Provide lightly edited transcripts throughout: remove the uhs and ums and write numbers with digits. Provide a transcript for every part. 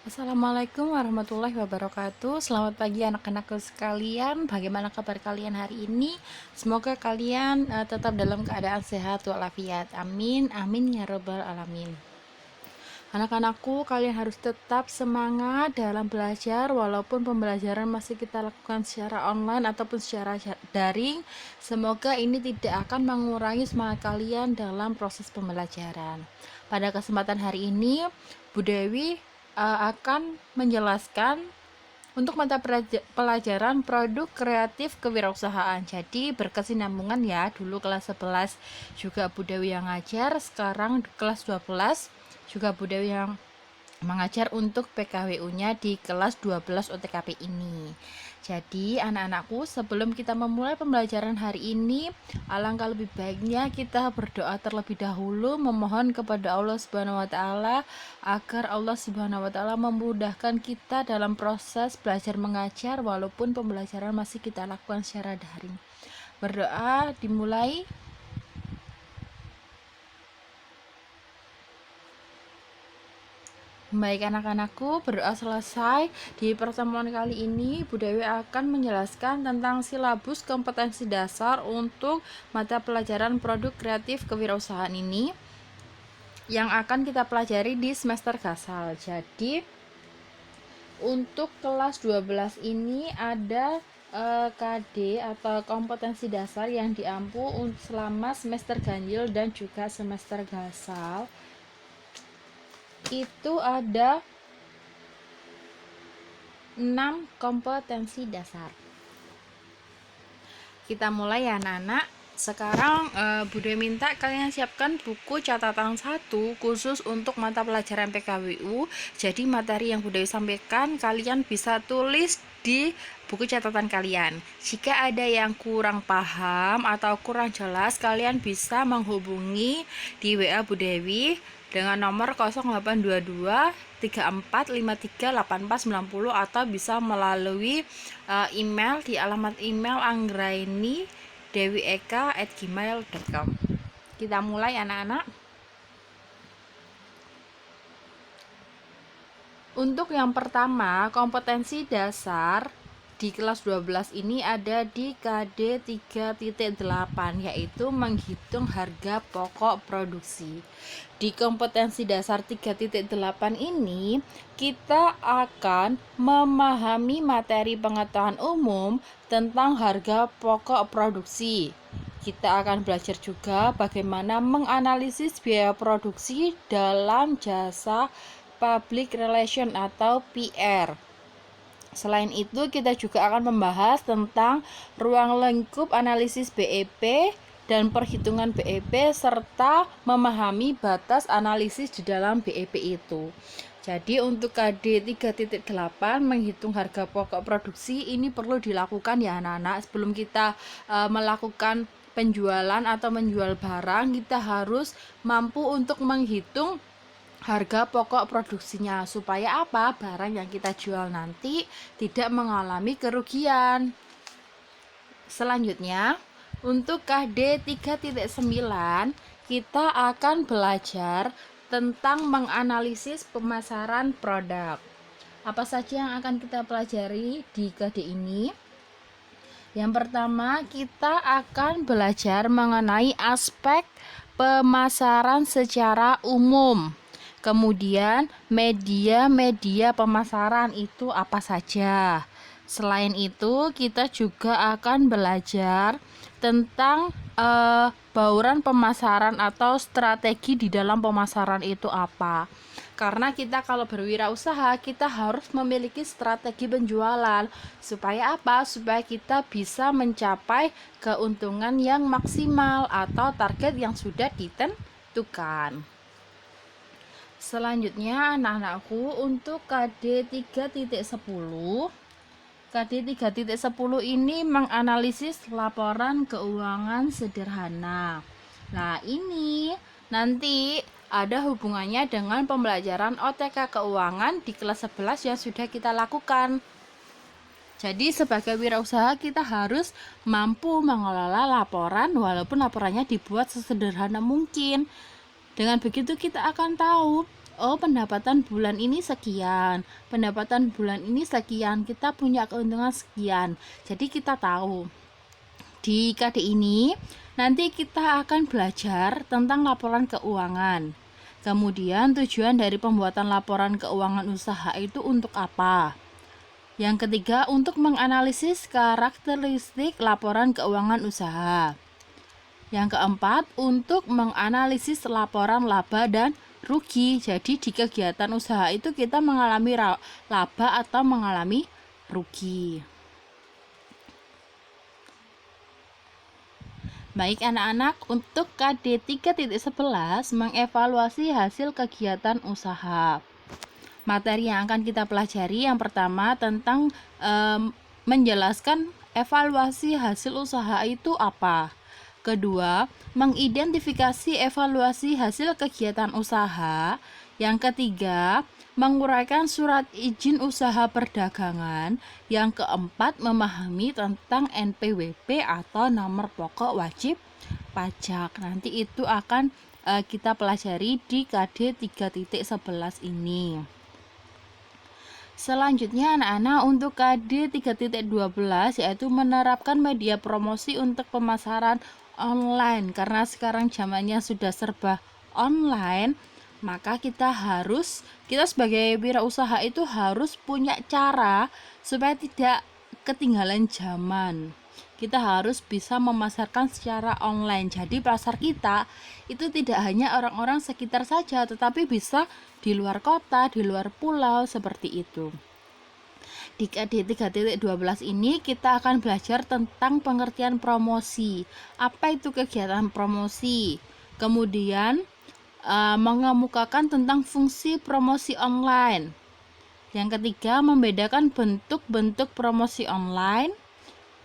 Assalamualaikum warahmatullahi wabarakatuh. Selamat pagi anak-anakku sekalian. Bagaimana kabar kalian hari ini? Semoga kalian tetap dalam keadaan sehat walafiat. Amin, amin ya robbal alamin. Anak-anakku, kalian harus tetap semangat dalam belajar walaupun pembelajaran masih kita lakukan secara online ataupun secara daring. Semoga ini tidak akan mengurangi semangat kalian dalam proses pembelajaran. Pada kesempatan hari ini, Bu Dewi akan menjelaskan untuk mata pelajaran produk kreatif kewirausahaan. Jadi berkesinambungan ya. Dulu kelas 11 juga Bu Dewi yang ngajar, sekarang kelas 12 juga Bu Dewi yang mengajar untuk PKWU-nya di kelas 12 OTKP ini. Jadi anak-anakku, sebelum kita memulai pembelajaran hari ini, alangkah lebih baiknya kita berdoa terlebih dahulu, memohon kepada Allah Subhanahu wa taala agar Allah Subhanahu wa taala memudahkan kita dalam proses belajar mengajar walaupun pembelajaran masih kita lakukan secara daring. Berdoa dimulai. Baik anak-anakku, berdoa selesai. Di pertemuan kali ini Bu Dewi akan menjelaskan tentang silabus kompetensi dasar untuk mata pelajaran produk kreatif kewirausahaan ini yang akan kita pelajari di semester Gasal. Jadi untuk kelas 12 ini ada KD atau kompetensi dasar yang diampu selama semester ganjil dan juga semester Gasal. Itu ada 6 kompetensi dasar. Kita mulai ya anak-anak. Sekarang Bu Dewi minta kalian siapkan buku catatan 1 khusus untuk mata pelajaran PKWU. Jadi materi yang Bu Dewi sampaikan kalian bisa tulis di buku catatan kalian. Jika ada yang kurang paham atau kurang jelas, kalian bisa menghubungi di WA Bu Dewi dengan nomor 0822 34538490 atau bisa melalui email di alamat email anggraini.dewieka@gmail.com. Kita mulai anak-anak. Untuk yang pertama, kompetensi dasar di kelas 12 ini ada di KD 3.8, yaitu menghitung harga pokok produksi. Di kompetensi dasar 3.8 ini, kita akan memahami materi pengetahuan umum tentang harga pokok produksi. Kita akan belajar juga bagaimana menganalisis biaya produksi dalam jasa public relation atau PR. Selain itu, kita juga akan membahas tentang ruang lingkup analisis BEP dan perhitungan BEP serta memahami batas analisis di dalam BEP itu. Jadi untuk KD 3.8 menghitung harga pokok produksi ini perlu dilakukan ya anak-anak. Sebelum kita melakukan penjualan atau menjual barang, kita harus mampu untuk menghitung harga pokok produksinya supaya apa? Barang yang kita jual nanti tidak mengalami kerugian. Selanjutnya, untuk KD 3.9 kita akan belajar tentang menganalisis pemasaran produk. Apa saja yang akan kita pelajari di KD ini? Yang pertama, kita akan belajar mengenai aspek pemasaran secara umum. Kemudian media-media pemasaran itu apa saja. Selain itu, kita juga akan belajar tentang bauran pemasaran atau strategi di dalam pemasaran itu apa. Karena kita kalau berwirausaha, kita harus memiliki strategi penjualan. Supaya apa? Supaya kita bisa mencapai keuntungan yang maksimal atau target yang sudah ditentukan. Selanjutnya anak-anakku, untuk KD 3.10 ini menganalisis laporan keuangan sederhana. Nah, ini nanti ada hubungannya dengan pembelajaran OTK keuangan di kelas 11 yang sudah kita lakukan. Jadi sebagai wirausaha kita harus mampu mengelola laporan walaupun laporannya dibuat sesederhana mungkin. Dengan begitu kita akan tahu oh pendapatan bulan ini sekian, pendapatan bulan ini sekian, kita punya keuntungan sekian. Jadi kita tahu di KD ini nanti kita akan belajar tentang laporan keuangan. Kemudian tujuan dari pembuatan laporan keuangan usaha itu untuk apa? Yang ketiga, untuk menganalisis karakteristik laporan keuangan usaha. Yang keempat, untuk menganalisis laporan laba dan rugi. Jadi di kegiatan usaha itu kita mengalami laba atau mengalami rugi. Baik anak-anak, untuk KD 3.11 mengevaluasi hasil kegiatan usaha. Materi yang akan kita pelajari yang pertama tentang menjelaskan evaluasi hasil usaha itu apa. Kedua, mengidentifikasi evaluasi hasil kegiatan usaha. Yang ketiga, menguraikan surat izin usaha perdagangan. Yang keempat, memahami tentang NPWP atau nomor pokok wajib pajak. Nanti itu akan kita pelajari di KD 3.11 ini. Selanjutnya anak-anak untuk KD 3.12 yaitu menerapkan media promosi untuk pemasaran online. Karena sekarang zamannya sudah serba online, maka kita sebagai wirausaha itu harus punya cara supaya tidak ketinggalan zaman. Kita harus bisa memasarkan secara online. Jadi pasar kita itu tidak hanya orang-orang sekitar saja, tetapi bisa di luar kota, di luar pulau, seperti itu. Di KD 3.12 ini kita akan belajar tentang pengertian promosi. Apa itu kegiatan promosi? Kemudian mengemukakan tentang fungsi promosi online. Yang ketiga, membedakan bentuk-bentuk promosi online.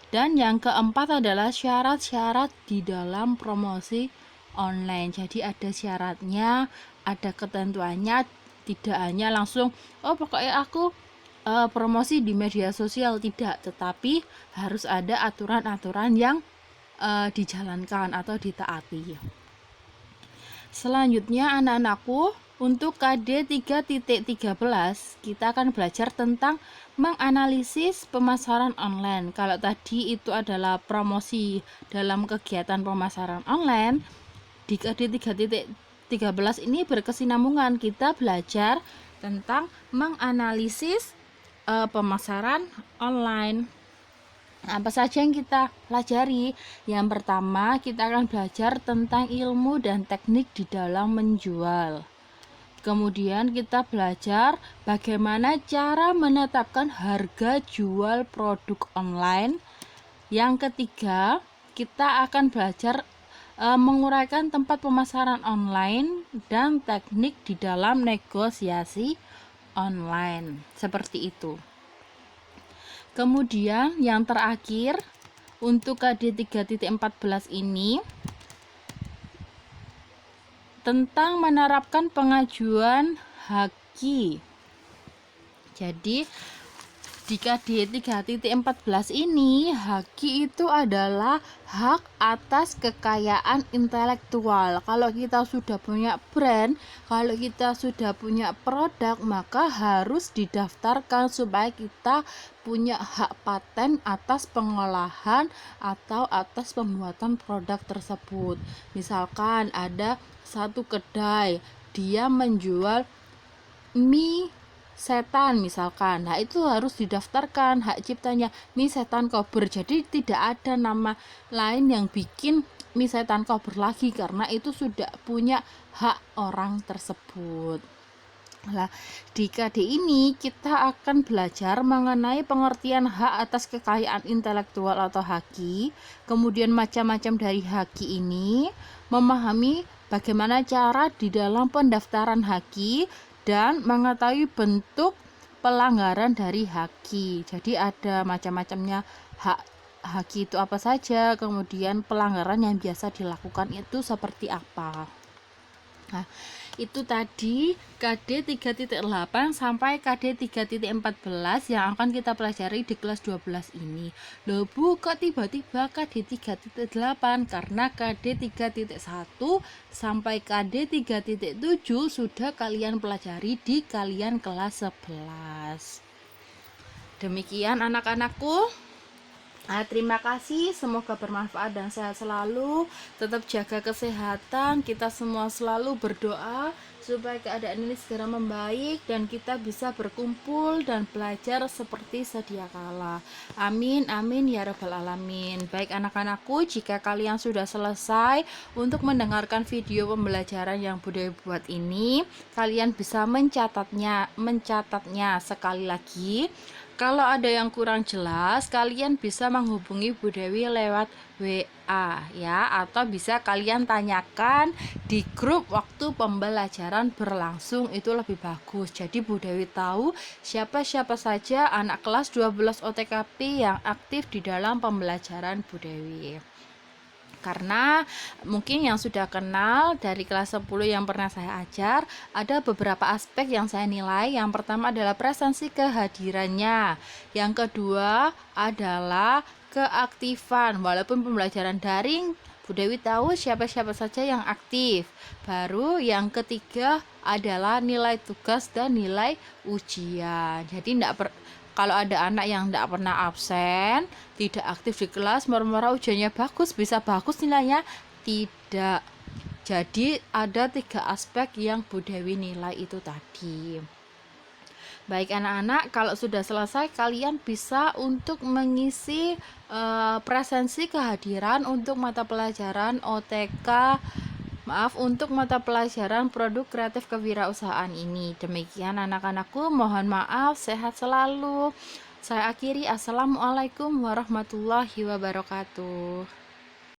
Dan yang keempat adalah syarat-syarat di dalam promosi online. Jadi ada syaratnya, ada ketentuannya, tidak hanya langsung pokoknya aku promosi di media sosial, tidak, tetapi harus ada aturan-aturan yang dijalankan atau ditaati. Selanjutnya anak-anakku, untuk KD 3.13 kita akan belajar tentang menganalisis pemasaran online. Kalau tadi itu adalah promosi dalam kegiatan pemasaran online, di KD 3.13 ini berkesinambungan. Kita belajar tentang menganalisis pemasaran online. Apa saja yang kita pelajari? Yang pertama, kita akan belajar tentang ilmu dan teknik di dalam menjual. Kemudian kita belajar bagaimana cara menetapkan harga jual produk online. Yang ketiga, kita akan belajar menguraikan tempat pemasaran online dan teknik di dalam negosiasi online. Seperti itu. Kemudian yang terakhir untuk KD 3.14 ini tentang menerapkan pengajuan haki. Jadi di KD 3.14 ini, haki itu adalah hak atas kekayaan intelektual. Kalau kita sudah punya brand, kalau kita sudah punya produk, maka harus didaftarkan supaya kita punya hak paten atas pengolahan atau atas pembuatan produk tersebut. Misalkan ada satu kedai, dia menjual mie setan misalkan, nah itu harus didaftarkan hak ciptanya mie setan kober. Jadi tidak ada nama lain yang bikin mie setan kober lagi karena itu sudah punya hak orang tersebut. Nah, di KD ini kita akan belajar mengenai pengertian hak atas kekayaan intelektual atau haki, kemudian macam-macam dari haki ini, memahami bagaimana cara di dalam pendaftaran haki, dan mengetahui bentuk pelanggaran dari haki. Jadi ada macam-macamnya hak haki itu apa saja, kemudian pelanggaran yang biasa dilakukan itu seperti apa. Nah, Itu tadi KD 3.8 sampai KD 3.14 yang akan kita pelajari di kelas 12 ini. Loh Bu, kok tiba-tiba KD 3.8? Karena KD 3.1 sampai KD 3.7 sudah kalian pelajari di kalian kelas 11. Demikian anak-anakku. Terima kasih, semoga bermanfaat dan sehat selalu. Tetap jaga kesehatan, kita semua selalu berdoa supaya keadaan ini segera membaik dan kita bisa berkumpul dan belajar seperti sedia kala. Amin, amin ya rabbal alamin. Baik anak-anakku, jika kalian sudah selesai untuk mendengarkan video pembelajaran yang Bude buat ini, kalian bisa mencatatnya sekali lagi. Kalau ada yang kurang jelas, kalian bisa menghubungi Bu Dewi lewat WA ya, atau bisa kalian tanyakan di grup waktu pembelajaran berlangsung, itu lebih bagus. Jadi Bu Dewi tahu siapa-siapa saja anak kelas 12 OTKP yang aktif di dalam pembelajaran Bu Dewi. Karena mungkin yang sudah kenal dari kelas 10 yang pernah saya ajar, ada beberapa aspek yang saya nilai. Yang pertama adalah presensi kehadirannya. Yang kedua adalah keaktifan. Walaupun pembelajaran daring, Bu Dewi tahu siapa-siapa saja yang aktif. Baru yang ketiga adalah nilai tugas dan nilai ujian. Jadi kalau ada anak yang tidak pernah absen, tidak aktif di kelas, marah-marah ujiannya bagus, bisa bagus nilainya? Tidak. Jadi ada 3 aspek yang Bu Dewi nilai itu tadi. Baik anak-anak, kalau sudah selesai kalian bisa untuk mengisi presensi kehadiran untuk mata pelajaran untuk mata pelajaran produk kreatif kewirausahaan ini. Demikian anak-anakku, mohon maaf, sehat selalu. Saya akhiri, assalamualaikum warahmatullahi wabarakatuh.